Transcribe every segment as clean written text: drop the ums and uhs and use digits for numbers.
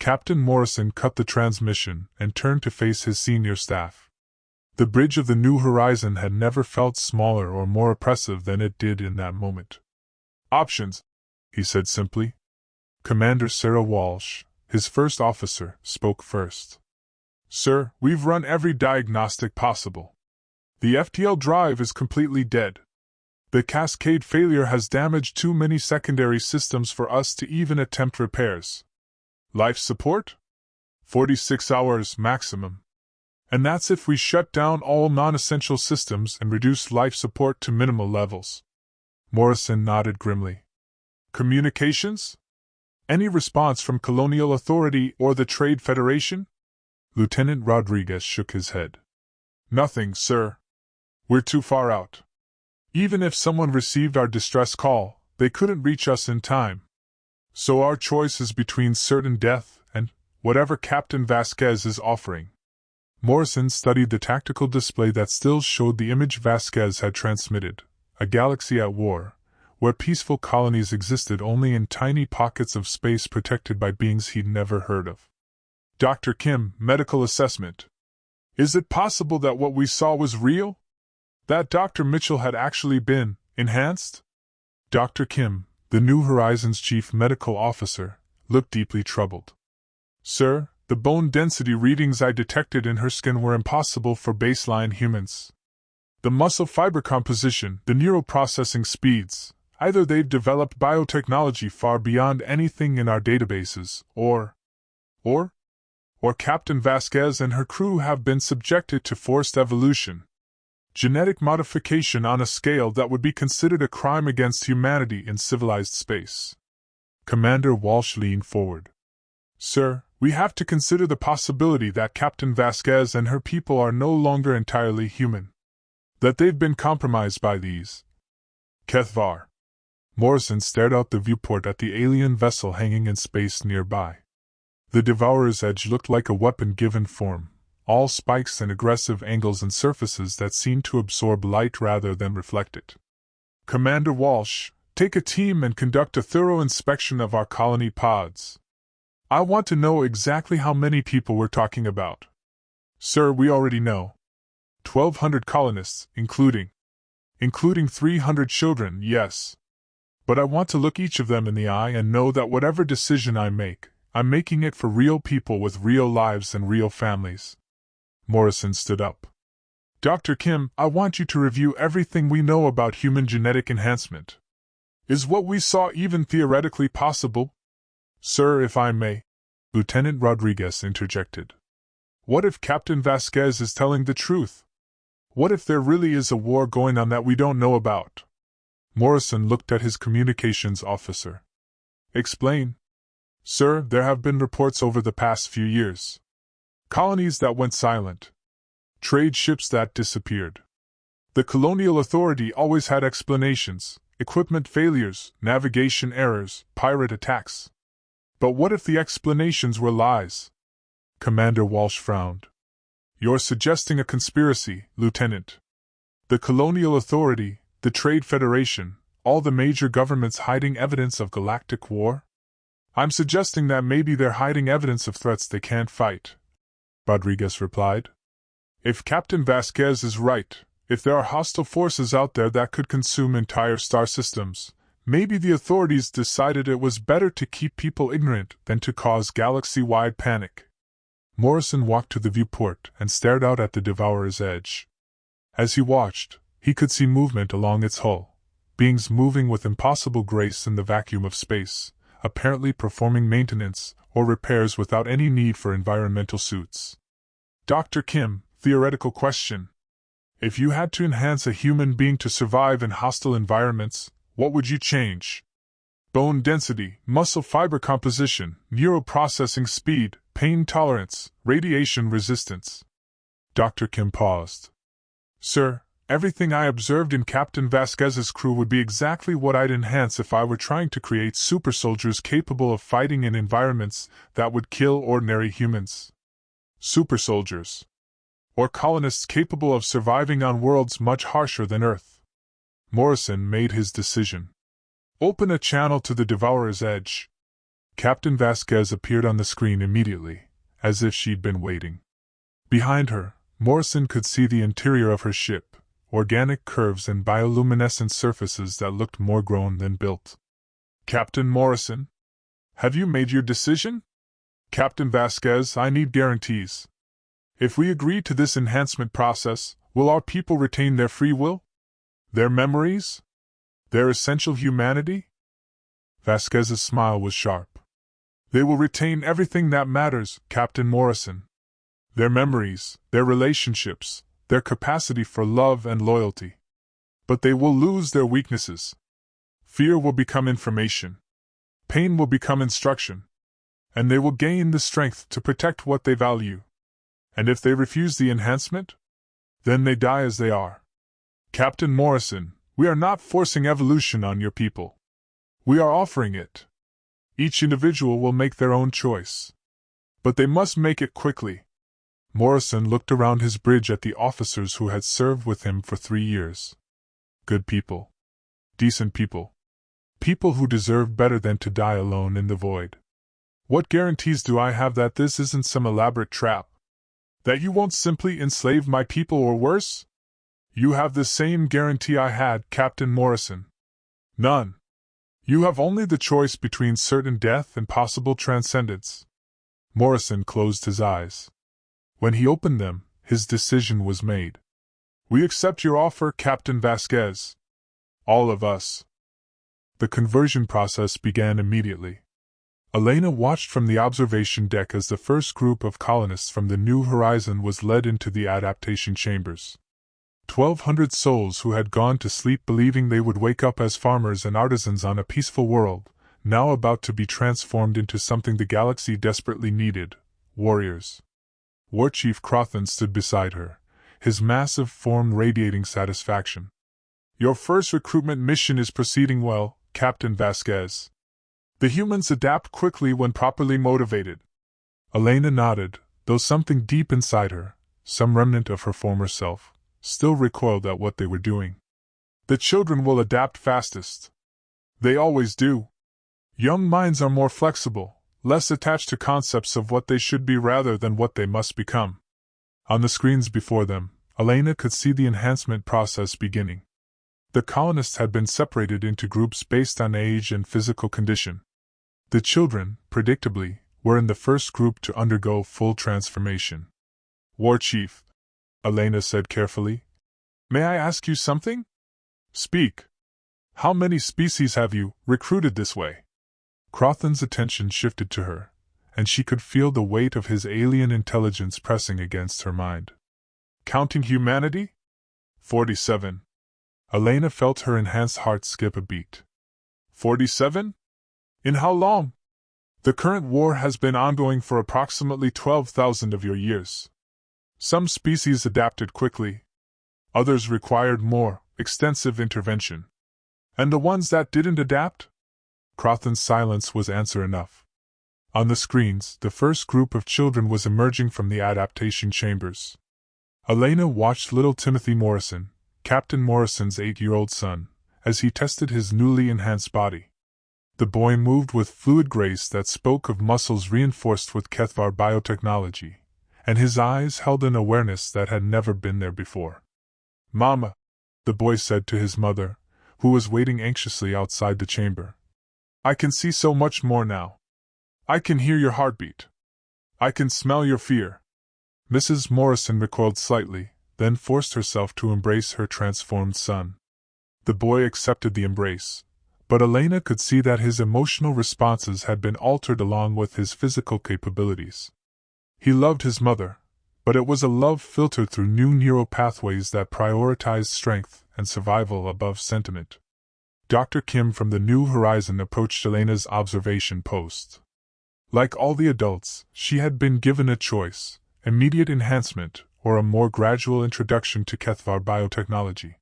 Captain Morrison cut the transmission and turned to face his senior staff. The bridge of the New Horizon had never felt smaller or more oppressive than it did in that moment. "Options," he said simply. Commander Sarah Walsh, his first officer, spoke first. "Sir, we've run every diagnostic possible. The FTL drive is completely dead. The cascade failure has damaged too many secondary systems for us to even attempt repairs. Life support? 46 hours maximum. And that's if we shut down all non-essential systems and reduce life support to minimal levels." Morrison nodded grimly. "Communications? Any response from Colonial Authority or the Trade Federation?" Lieutenant Rodriguez shook his head. "Nothing, sir. We're too far out. Even if someone received our distress call, they couldn't reach us in time. So our choice is between certain death and whatever Captain Vasquez is offering." Morrison studied the tactical display that still showed the image Vasquez had transmitted, a galaxy at war, where peaceful colonies existed only in tiny pockets of space protected by beings he'd never heard of. "Dr. Kim, medical assessment. Is it possible that what we saw was real? That Dr. Mitchell had actually been enhanced?" Dr. Kim, the New Horizons chief medical officer, looked deeply troubled. "Sir, the bone density readings I detected in her skin were impossible for baseline humans. The muscle fiber composition, the neural processing speeds, either they've developed biotechnology far beyond anything in our databases, or Captain Vasquez and her crew have been subjected to forced evolution. Genetic modification on a scale that would be considered a crime against humanity in civilized space." Commander Walsh leaned forward. "Sir, we have to consider the possibility that Captain Vasquez and her people are no longer entirely human. That they've been compromised by these Kethvar." Morrison stared out the viewport at the alien vessel hanging in space nearby. The Devourer's edge looked like a weapon given form, all spikes and aggressive angles and surfaces that seemed to absorb light rather than reflect it. "Commander Walsh, take a team and conduct a thorough inspection of our colony pods. I want to know exactly how many people we're talking about." "Sir, we already know. 1,200 colonists, including 300 children, yes. But I want to look each of them in the eye and know that whatever decision I make, I'm making it for real people with real lives and real families." Morrison stood up. "Dr. Kim, I want you to review everything we know about human genetic enhancement. Is what we saw even theoretically possible?" "Sir, if I may," Lieutenant Rodriguez interjected. "What if Captain Vasquez is telling the truth? What if there really is a war going on that we don't know about?" Morrison looked at his communications officer. "Explain." "Sir, there have been reports over the past few years. Colonies that went silent. Trade ships that disappeared. The Colonial Authority always had explanations: equipment failures, navigation errors, pirate attacks. But what if the explanations were lies?" Commander Walsh frowned. "You're suggesting a conspiracy, Lieutenant. The Colonial Authority, the Trade Federation, all the major governments hiding evidence of galactic war? I'm suggesting that maybe they're hiding evidence of threats they can't fight," Rodriguez replied. "If Captain Vasquez is right, if there are hostile forces out there that could consume entire star systems, maybe the authorities decided it was better to keep people ignorant than to cause galaxy-wide panic." Morrison walked to the viewport and stared out at the Devourer's edge. As he watched, he could see movement along its hull, beings moving with impossible grace in the vacuum of space, apparently performing maintenance or repairs without any need for environmental suits. "Dr. Kim, theoretical question. If you had to enhance a human being to survive in hostile environments, what would you change? Bone density, muscle fiber composition, neural processing speed, pain tolerance, radiation resistance." Dr. Kim paused. "Sir, everything I observed in Captain Vasquez's crew would be exactly what I'd enhance if I were trying to create super soldiers capable of fighting in environments that would kill ordinary humans. Super soldiers. Or colonists capable of surviving on worlds much harsher than Earth." Morrison made his decision. "Open a channel to the Devourer's edge." Captain Vasquez appeared on the screen immediately, as if she'd been waiting. Behind her, Morrison could see the interior of her ship, organic curves and bioluminescent surfaces that looked more grown than built. Captain Morrison? Have you made your decision? Captain Vasquez, I need guarantees. If we agree to this enhancement process, will our people retain their free will? Their memories? Their essential humanity? Vasquez's smile was sharp. They will retain everything that matters, Captain Morrison. Their memories, their relationships, their capacity for love and loyalty. But they will lose their weaknesses. Fear will become information. Pain will become instruction. And they will gain the strength to protect what they value. And if they refuse the enhancement? Then they die as they are. Captain Morrison, we are not forcing evolution on your people. We are offering it. Each individual will make their own choice. But they must make it quickly. Morrison looked around his bridge at the officers who had served with him for 3 years. Good people. Decent people. People who deserve better than to die alone in the void. What guarantees do I have that this isn't some elaborate trap? That you won't simply enslave my people or worse? You have the same guarantee I had, Captain Morrison. None. You have only the choice between certain death and possible transcendence. Morrison closed his eyes. When he opened them, his decision was made. We accept your offer, Captain Vasquez. All of us. The conversion process began immediately. Elena watched from the observation deck as the first group of colonists from the New Horizon was led into the adaptation chambers. 1,200 souls who had gone to sleep believing they would wake up as farmers and artisans on a peaceful world, now about to be transformed into something the galaxy desperately needed, warriors. War Chief Crothan stood beside her, his massive form radiating satisfaction. Your first recruitment mission is proceeding well, Captain Vasquez. The humans adapt quickly when properly motivated. Elena nodded, though something deep inside her, some remnant of her former self, still recoiled at what they were doing. The children will adapt fastest. They always do. Young minds are more flexible, less attached to concepts of what they should be rather than what they must become. On the screens before them, Elena could see the enhancement process beginning. The colonists had been separated into groups based on age and physical condition. The children, predictably, were in the first group to undergo full transformation. War Chief, Elena said carefully, may I ask you something? Speak. How many species have you recruited this way? Crothan's attention shifted to her, and she could feel the weight of his alien intelligence pressing against her mind. Counting humanity? 47. Elena felt her enhanced heart skip a beat. 47? In how long? The current war has been ongoing for approximately 12,000 of your years. Some species adapted quickly. Others required more extensive intervention. And the ones that didn't adapt? Crothan's silence was answer enough. On the screens, the first group of children was emerging from the adaptation chambers. Elena watched little Timothy Morrison, Captain Morrison's 8-year-old son, as he tested his newly enhanced body. The boy moved with fluid grace that spoke of muscles reinforced with HFY biotechnology, and his eyes held an awareness that had never been there before. Mama, the boy said to his mother, who was waiting anxiously outside the chamber. I can see so much more now. I can hear your heartbeat. I can smell your fear. Mrs. Morrison recoiled slightly, then forced herself to embrace her transformed son. The boy accepted the embrace, but Elena could see that his emotional responses had been altered along with his physical capabilities. He loved his mother, but it was a love filtered through new neural pathways that prioritized strength and survival above sentiment. Dr. Kim from the New Horizon approached Elena's observation post. Like all the adults, she had been given a choice: immediate enhancement or a more gradual introduction to HFY biotechnology.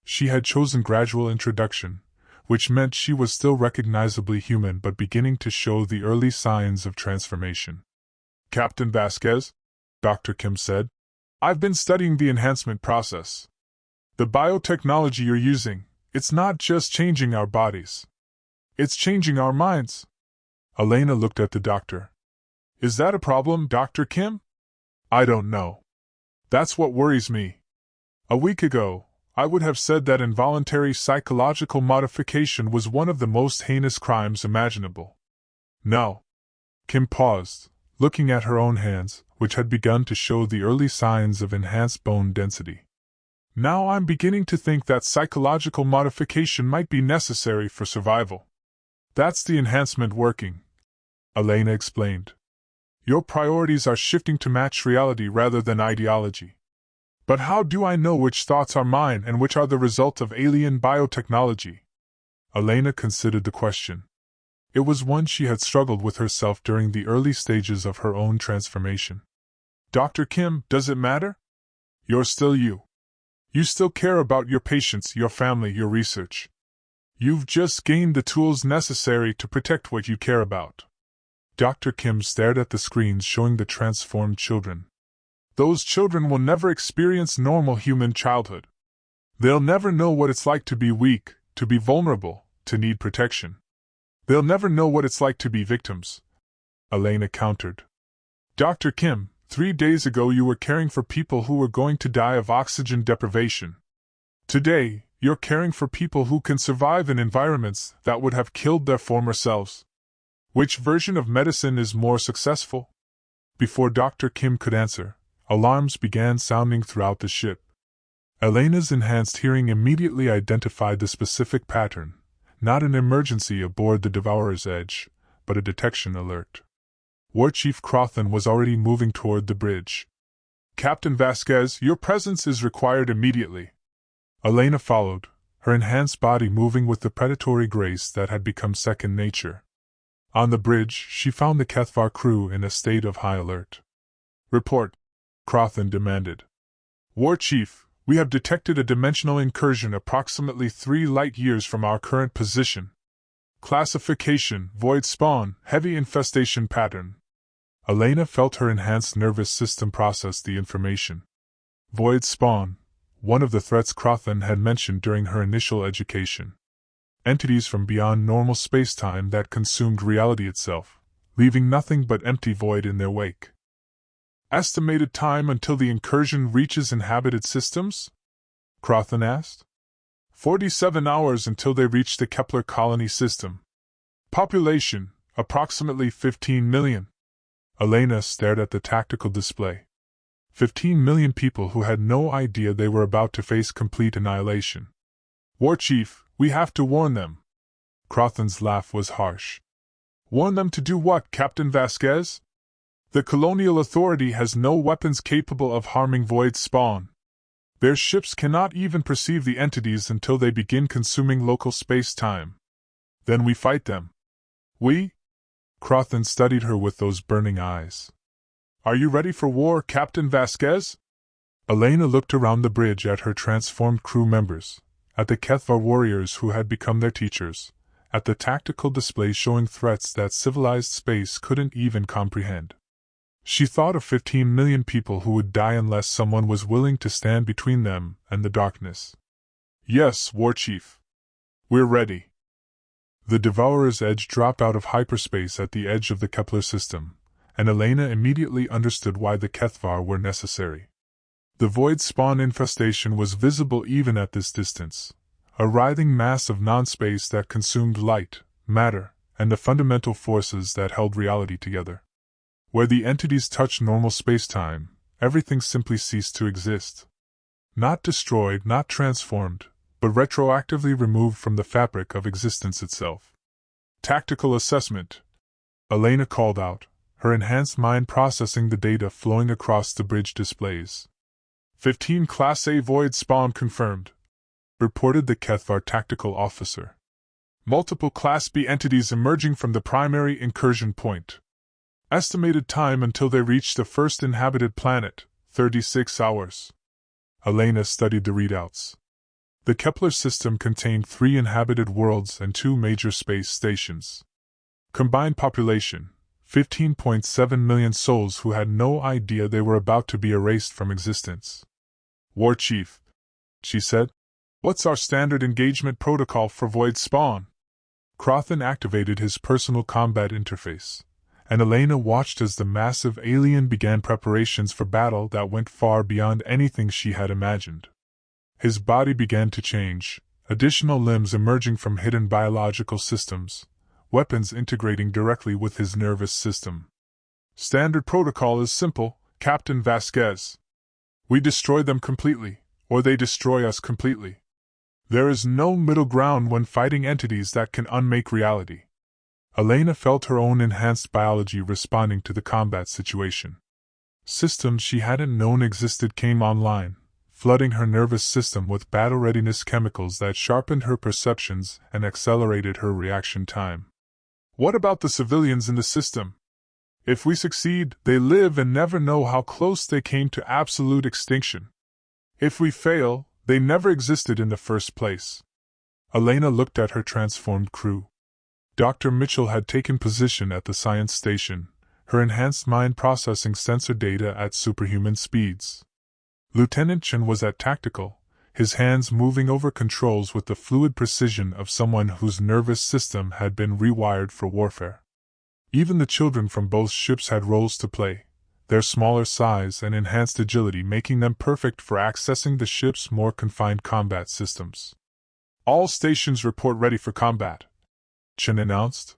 She had chosen gradual introduction, which meant she was still recognizably human but beginning to show the early signs of transformation. Captain Vasquez, Dr. Kim said, I've been studying the enhancement process. The biotechnology you're using, it's not just changing our bodies. It's changing our minds. Elena looked at the doctor. Is that a problem, Dr. Kim? I don't know. That's what worries me. A week ago, I would have said that involuntary psychological modification was one of the most heinous crimes imaginable. No. Kim paused, looking at her own hands, which had begun to show the early signs of enhanced bone density. Now I'm beginning to think that psychological modification might be necessary for survival. That's the enhancement working, Elena explained. Your priorities are shifting to match reality rather than ideology. But how do I know which thoughts are mine and which are the result of alien biotechnology? Elena considered the question. It was one she had struggled with herself during the early stages of her own transformation. Dr. Kim, does it matter? You're still you. You still care about your patients, your family, your research. You've just gained the tools necessary to protect what you care about. Dr. Kim stared at the screens showing the transformed children. Those children will never experience normal human childhood. They'll never know what it's like to be weak, to be vulnerable, to need protection. They'll never know what it's like to be victims, Elena countered. Dr. Kim, 3 days ago you were caring for people who were going to die of oxygen deprivation. Today, you're caring for people who can survive in environments that would have killed their former selves. Which version of medicine is more successful? Before Dr. Kim could answer, alarms began sounding throughout the ship. Elena's enhanced hearing immediately identified the specific pattern, not an emergency aboard the Devourer's Edge, but a detection alert. War Chief Crothan was already moving toward the bridge. Captain Vasquez, your presence is required immediately. Elena followed, her enhanced body moving with the predatory grace that had become second nature. On the bridge, she found the Kethvar crew in a state of high alert. Report, Crothan demanded. War Chief, we have detected a dimensional incursion approximately 3 light-years from our current position. Classification, void spawn, heavy infestation pattern. Elena felt her enhanced nervous system process the information. Void spawn, one of the threats Crothan had mentioned during her initial education. Entities from beyond normal spacetime that consumed reality itself, leaving nothing but empty void in their wake. Estimated time until the incursion reaches inhabited systems? Crothan asked. 47 hours until they reach the Kepler colony system. Population, approximately 15 million. Elena stared at the tactical display. 15 million people who had no idea they were about to face complete annihilation. War Chief, we have to warn them. Crothan's laugh was harsh. Warn them to do what, Captain Vasquez? The Colonial Authority has no weapons capable of harming void spawn. Their ships cannot even perceive the entities until they begin consuming local space-time. Then we fight them. We? Crothan studied her with those burning eyes. Are you ready for war, Captain Vasquez? Elena looked around the bridge at her transformed crew members, at the Kethvar warriors who had become their teachers, at the tactical display showing threats that civilized space couldn't even comprehend. She thought of 15 million people who would die unless someone was willing to stand between them and the darkness. Yes, War Chief. We're ready. The Devourer's Edge dropped out of hyperspace at the edge of the Kepler system, and Elena immediately understood why the Kethvar were necessary. The void spawn infestation was visible even at this distance, a writhing mass of non-space that consumed light, matter, and the fundamental forces that held reality together. Where the entities touched normal spacetime, everything simply ceased to exist. Not destroyed, not transformed, but retroactively removed from the fabric of existence itself. Tactical assessment, Elena called out, her enhanced mind processing the data flowing across the bridge displays. 15 Class A void spawn confirmed, reported the Kethvar tactical officer. Multiple Class B entities emerging from the primary incursion point. Estimated time until they reach the first inhabited planet, 36 hours. Elena studied the readouts. The Kepler system contained 3 inhabited worlds and 2 major space stations. Combined population, 15.7 million souls who had no idea they were about to be erased from existence. War Chief, she said, what's our standard engagement protocol for void spawn? Crothan activated his personal combat interface, and Elena watched as the massive alien began preparations for battle that went far beyond anything she had imagined. His body began to change, additional limbs emerging from hidden biological systems, weapons integrating directly with his nervous system. Standard protocol is simple, Captain Vasquez. We destroy them completely, or they destroy us completely. There is no middle ground when fighting entities that can unmake reality. Elena felt her own enhanced biology responding to the combat situation. Systems she hadn't known existed came online, flooding her nervous system with battle readiness chemicals that sharpened her perceptions and accelerated her reaction time. What about the civilians in the system? If we succeed, they live and never know how close they came to absolute extinction. If we fail, they never existed in the first place. Elena looked at her transformed crew. Dr. Mitchell had taken position at the science station, her enhanced mind processing sensor data at superhuman speeds. Lieutenant Chen was at tactical, his hands moving over controls with the fluid precision of someone whose nervous system had been rewired for warfare. Even the children from both ships had roles to play, their smaller size and enhanced agility making them perfect for accessing the ship's more confined combat systems. All stations report ready for combat, Chen announced.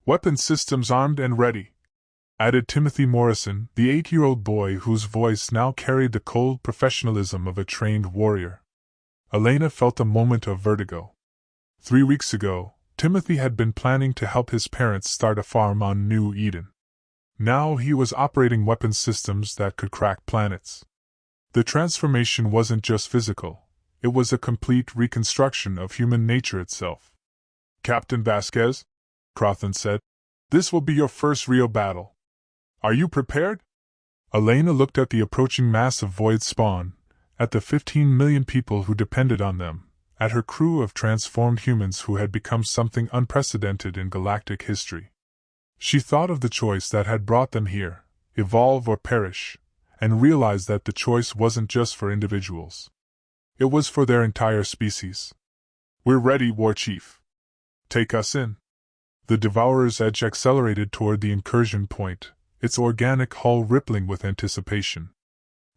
Weapon systems armed and ready, added Timothy Morrison, the 8-year-old boy whose voice now carried the cold professionalism of a trained warrior. Elena felt a moment of vertigo. 3 weeks ago, Timothy had been planning to help his parents start a farm on New Eden. Now he was operating weapon systems that could crack planets. The transformation wasn't just physical, it was a complete reconstruction of human nature itself. Captain Vasquez, Crothan said, this will be your first real battle. Are you prepared? Elena looked at the approaching mass of void spawn, at the 15 million people who depended on them, at her crew of transformed humans who had become something unprecedented in galactic history. She thought of the choice that had brought them here, evolve or perish, and realized that the choice wasn't just for individuals. It was for their entire species. We're ready, War Chief. Take us in. The Devourer's edge accelerated toward the incursion point, its organic hull rippling with anticipation.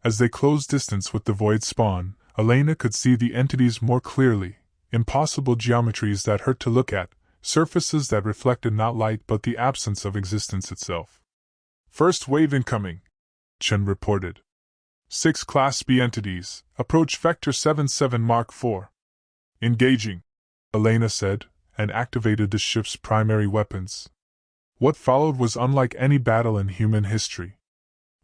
As they closed distance with the void spawn, Elena could see the entities more clearly, impossible geometries that hurt to look at, surfaces that reflected not light but the absence of existence itself. First wave incoming, Chen reported. 6 Class B entities, approach Vector 77 Mark IV. Engaging, Elena said, and activated the ship's primary weapons. What followed was unlike any battle in human history.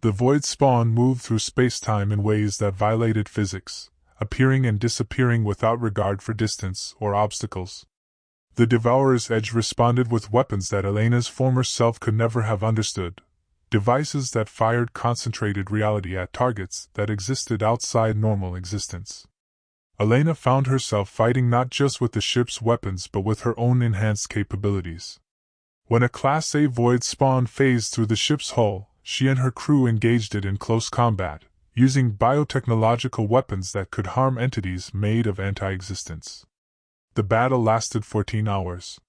The void spawn moved through space-time in ways that violated physics, appearing and disappearing without regard for distance or obstacles. The Devourer's edge responded with weapons that Elena's former self could never have understood, devices that fired concentrated reality at targets that existed outside normal existence. Elena found herself fighting not just with the ship's weapons but with her own enhanced capabilities. When a Class A void spawn phased through the ship's hull, she and her crew engaged it in close combat, using biotechnological weapons that could harm entities made of anti-existence. The battle lasted 14 hours.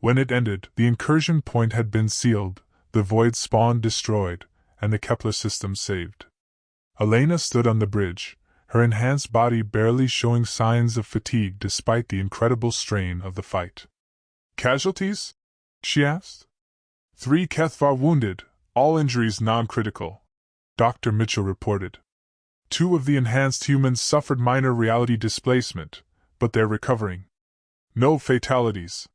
When it ended, the incursion point had been sealed, the void spawn destroyed, and the Kepler system saved. Elena stood on the bridge, her enhanced body barely showing signs of fatigue despite the incredible strain of the fight. Casualties? She asked. 3 Kethvar wounded, all injuries non-critical, Dr. Mitchell reported. 2 of the enhanced humans suffered minor reality displacement, but they're recovering. No fatalities.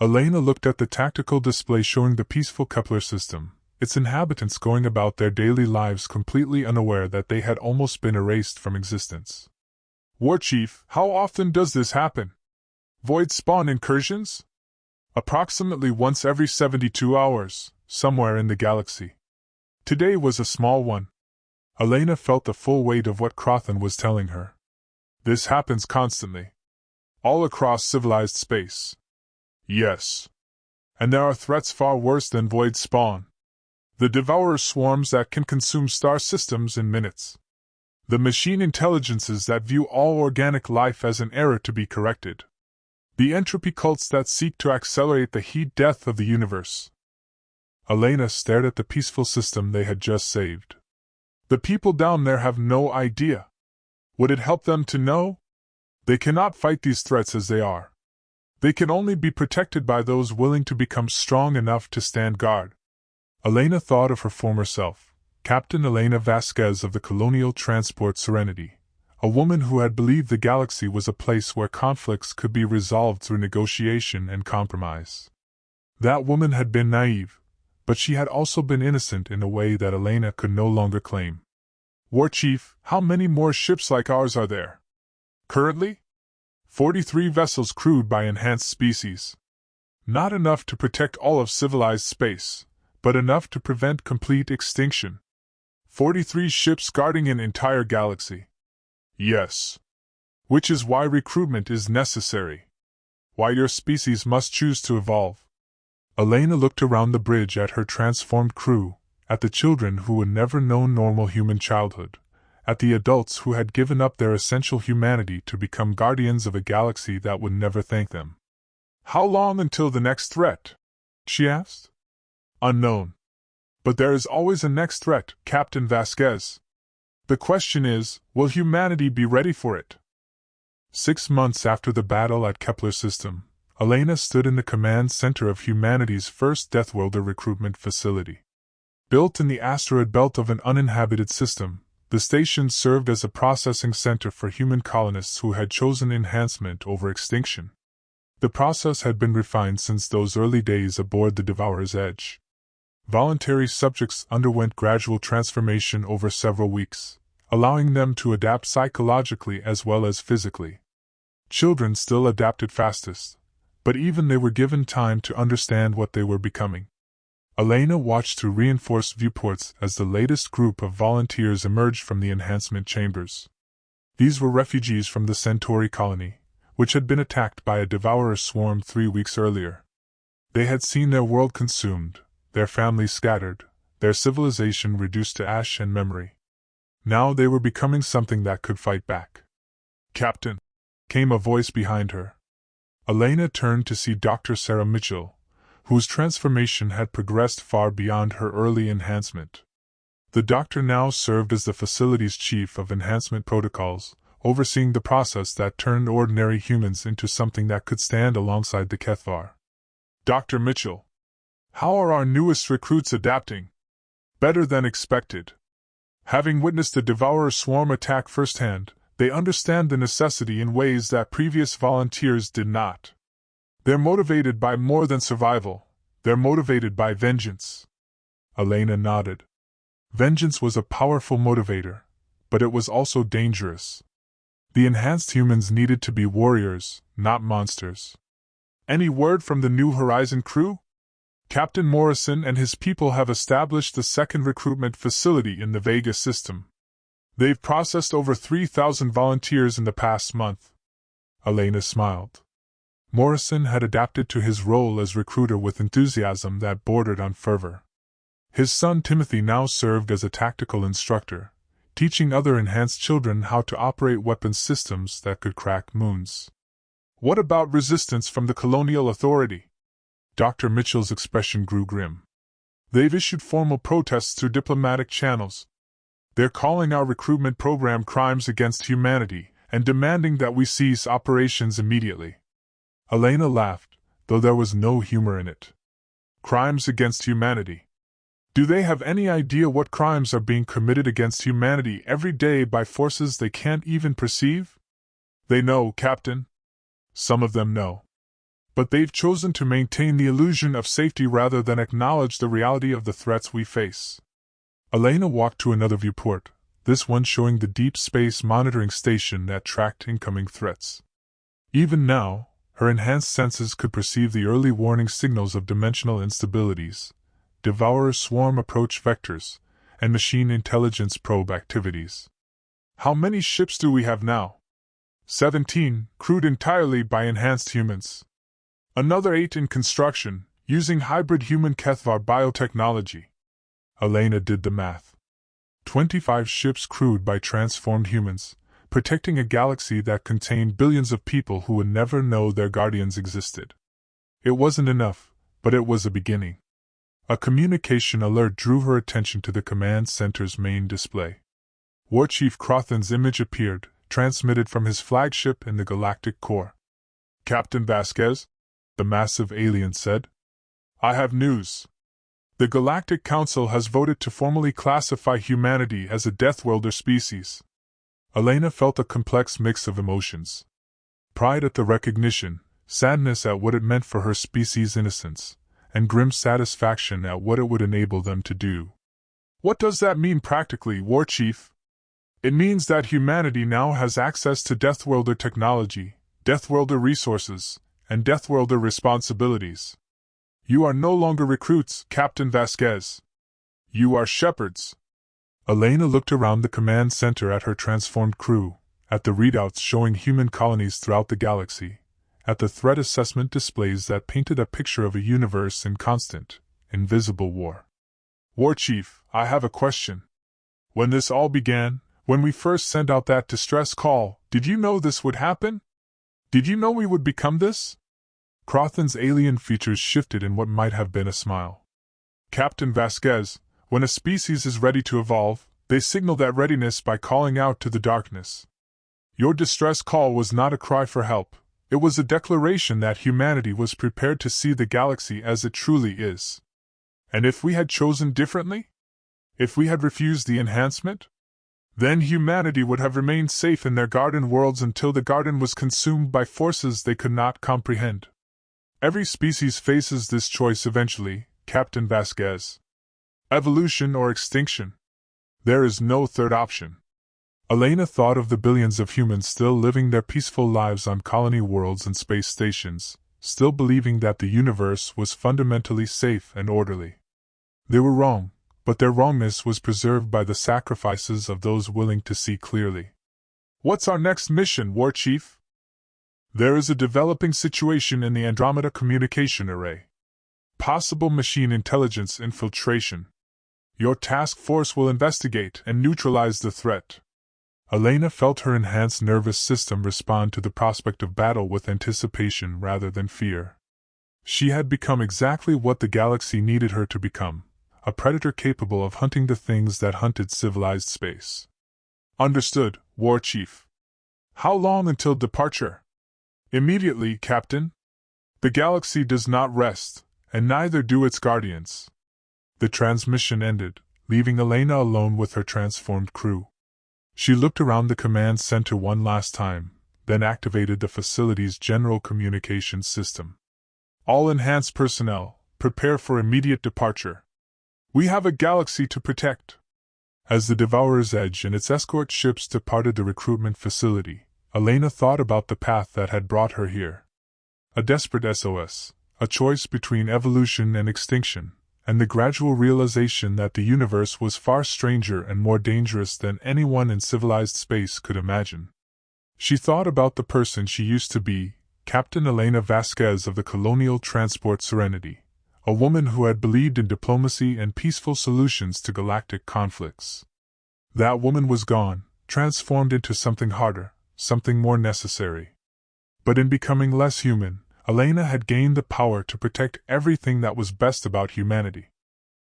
Elena looked at the tactical display showing the peaceful Kepler system, its inhabitants going about their daily lives completely unaware that they had almost been erased from existence. War Chief, how often does this happen? Void spawn incursions? Approximately once every 72 hours, somewhere in the galaxy. Today was a small one. Elena felt the full weight of what Crothan was telling her. This happens constantly. All across civilized space. Yes. And there are threats far worse than void spawn. The Devourer swarms that can consume star systems in minutes. The machine intelligences that view all organic life as an error to be corrected. The entropy cults that seek to accelerate the heat death of the universe. Elena stared at the peaceful system they had just saved. The people down there have no idea. Would it help them to know? They cannot fight these threats as they are. They can only be protected by those willing to become strong enough to stand guard. Elena thought of her former self, Captain Elena Vasquez of the Colonial Transport Serenity, a woman who had believed the galaxy was a place where conflicts could be resolved through negotiation and compromise. That woman had been naive, but she had also been innocent in a way that Elena could no longer claim. War Chief, how many more ships like ours are there? Currently? 43 vessels crewed by enhanced species. Not enough to protect all of civilized space, but enough to prevent complete extinction. 43 ships guarding an entire galaxy. Yes. Which is why recruitment is necessary. Why your species must choose to evolve. Elena looked around the bridge at her transformed crew, at the children who had never known normal human childhood, at the adults who had given up their essential humanity to become guardians of a galaxy that would never thank them. How long until the next threat? She asked. Unknown. But there is always a next threat, Captain Vasquez. The question is, will humanity be ready for it? 6 months after the battle at Kepler System, Elena stood in the command center of humanity's first Deathworlder recruitment facility. Built in the asteroid belt of an uninhabited system, the station served as a processing center for human colonists who had chosen enhancement over extinction. The process had been refined since those early days aboard the Devourer's Edge. Voluntary subjects underwent gradual transformation over several weeks, allowing them to adapt psychologically as well as physically. Children still adapted fastest, but even they were given time to understand what they were becoming. Elena watched through reinforced viewports as the latest group of volunteers emerged from the enhancement chambers. These were refugees from the Centauri colony, which had been attacked by a devourer swarm 3 weeks earlier. They had seen their world consumed, their families scattered, their civilization reduced to ash and memory. Now they were becoming something that could fight back. Captain, came a voice behind her. Elena turned to see Dr. Sarah Mitchell, whose transformation had progressed far beyond her early enhancement. The doctor now served as the facility's chief of enhancement protocols, overseeing the process that turned ordinary humans into something that could stand alongside the Kethvar. Dr. Mitchell, how are our newest recruits adapting? Better than expected. Having witnessed the Devourer swarm attack firsthand, they understand the necessity in ways that previous volunteers did not. They're motivated by more than survival, they're motivated by vengeance. Elena nodded. Vengeance was a powerful motivator, but it was also dangerous. The enhanced humans needed to be warriors, not monsters. Any word from the New Horizon crew? Captain Morrison and his people have established the second recruitment facility in the Vega system. They've processed over 3,000 volunteers in the past month. Elena smiled. Morrison had adapted to his role as recruiter with enthusiasm that bordered on fervor. His son Timothy now served as a tactical instructor, teaching other enhanced children how to operate weapons systems that could crack moons. What about resistance from the Colonial Authority? Dr. Mitchell's expression grew grim. They've issued formal protests through diplomatic channels. They're calling our recruitment program crimes against humanity and demanding that we cease operations immediately. Elena laughed, though there was no humor in it. Crimes against humanity. Do they have any idea what crimes are being committed against humanity every day by forces they can't even perceive? They know, Captain. Some of them know. But they've chosen to maintain the illusion of safety rather than acknowledge the reality of the threats we face. Elena walked to another viewport, this one showing the deep space monitoring station that tracked incoming threats. Even now, her enhanced senses could perceive the early warning signals of dimensional instabilities, Devourer swarm approach vectors, and machine intelligence probe activities. How many ships do we have now? 17, crewed entirely by enhanced humans. Another 8 in construction, using hybrid human Kethvar biotechnology. Elena did the math. 25 ships crewed by transformed humans, protecting a galaxy that contained billions of people who would never know their guardians existed. It wasn't enough, but it was a beginning. A communication alert drew her attention to the command center's main display. War Chief Crothan's image appeared, transmitted from his flagship in the Galactic core. "Captain Vasquez?" the massive alien said. "I have news. The Galactic Council has voted to formally classify humanity as a Deathworlder species." Elena felt a complex mix of emotions. Pride at the recognition, sadness at what it meant for her species' innocence, and grim satisfaction at what it would enable them to do. "What does that mean practically, War Chief?" "It means that humanity now has access to Deathworlder technology, Deathworlder resources, and Deathworlder responsibilities. You are no longer recruits, Captain Vasquez. You are shepherds." Elena looked around the command center at her transformed crew, at the readouts showing human colonies throughout the galaxy, at the threat assessment displays that painted a picture of a universe in constant, invisible war. "War Chief, I have a question. When this all began, when we first sent out that distress call, did you know this would happen? Did you know we would become this?" Crothan's alien features shifted in what might have been a smile. "Captain Vasquez, when a species is ready to evolve, they signal that readiness by calling out to the darkness. Your distress call was not a cry for help, it was a declaration that humanity was prepared to see the galaxy as it truly is. And if we had chosen differently? If we had refused the enhancement? Then humanity would have remained safe in their garden worlds until the garden was consumed by forces they could not comprehend. Every species faces this choice eventually, Captain Vasquez. Evolution or extinction. There is no third option." Elena thought of the billions of humans still living their peaceful lives on colony worlds and space stations, still believing that the universe was fundamentally safe and orderly. They were wrong, but their wrongness was preserved by the sacrifices of those willing to see clearly. "What's our next mission, War Chief?" "There is a developing situation in the Andromeda communication array. Possible machine intelligence infiltration. Your task force will investigate and neutralize the threat." Elena felt her enhanced nervous system respond to the prospect of battle with anticipation rather than fear. She had become exactly what the galaxy needed her to become, a predator capable of hunting the things that hunted civilized space. "Understood, War Chief. How long until departure?" "Immediately, Captain. The galaxy does not rest, and neither do its guardians." The transmission ended, leaving Elena alone with her transformed crew. She looked around the command center one last time, then activated the facility's general communications system. "All enhanced personnel, prepare for immediate departure. We have a galaxy to protect." As the Devourer's Edge and its escort ships departed the recruitment facility, Elena thought about the path that had brought her here. A desperate SOS, a choice between evolution and extinction, and the gradual realization that the universe was far stranger and more dangerous than anyone in civilized space could imagine. She thought about the person she used to be, Captain Elena Vasquez of the Colonial Transport Serenity, a woman who had believed in diplomacy and peaceful solutions to galactic conflicts. That woman was gone, transformed into something harder, something more necessary. But in becoming less human, Elena had gained the power to protect everything that was best about humanity.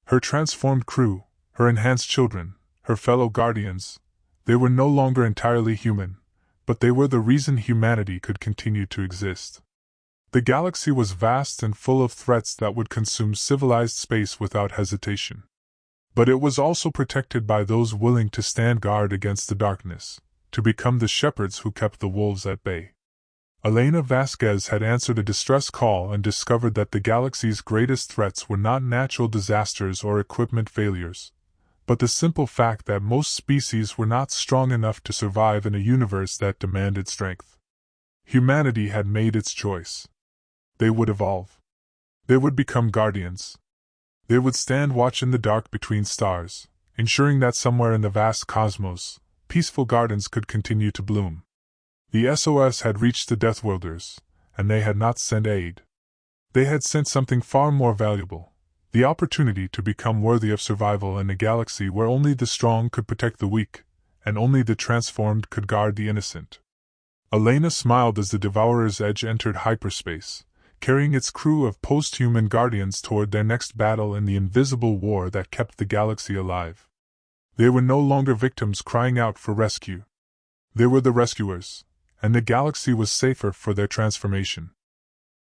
Her transformed crew, her enhanced children, her fellow guardians, they were no longer entirely human, but they were the reason humanity could continue to exist. The galaxy was vast and full of threats that would consume civilized space without hesitation. But it was also protected by those willing to stand guard against the darkness, to become the shepherds who kept the wolves at bay. Elena Vasquez had answered a distress call and discovered that the galaxy's greatest threats were not natural disasters or equipment failures, but the simple fact that most species were not strong enough to survive in a universe that demanded strength. Humanity had made its choice. They would evolve. They would become guardians. They would stand watch in the dark between stars, ensuring that somewhere in the vast cosmos, peaceful gardens could continue to bloom. The SOS had reached the Deathworlders, and they had not sent aid. They had sent something far more valuable, the opportunity to become worthy of survival in a galaxy where only the strong could protect the weak, and only the transformed could guard the innocent. Elena smiled as the Devourer's Edge entered hyperspace, carrying its crew of post-human guardians toward their next battle in the invisible war that kept the galaxy alive. They were no longer victims crying out for rescue. They were the rescuers, and the galaxy was safer for their transformation.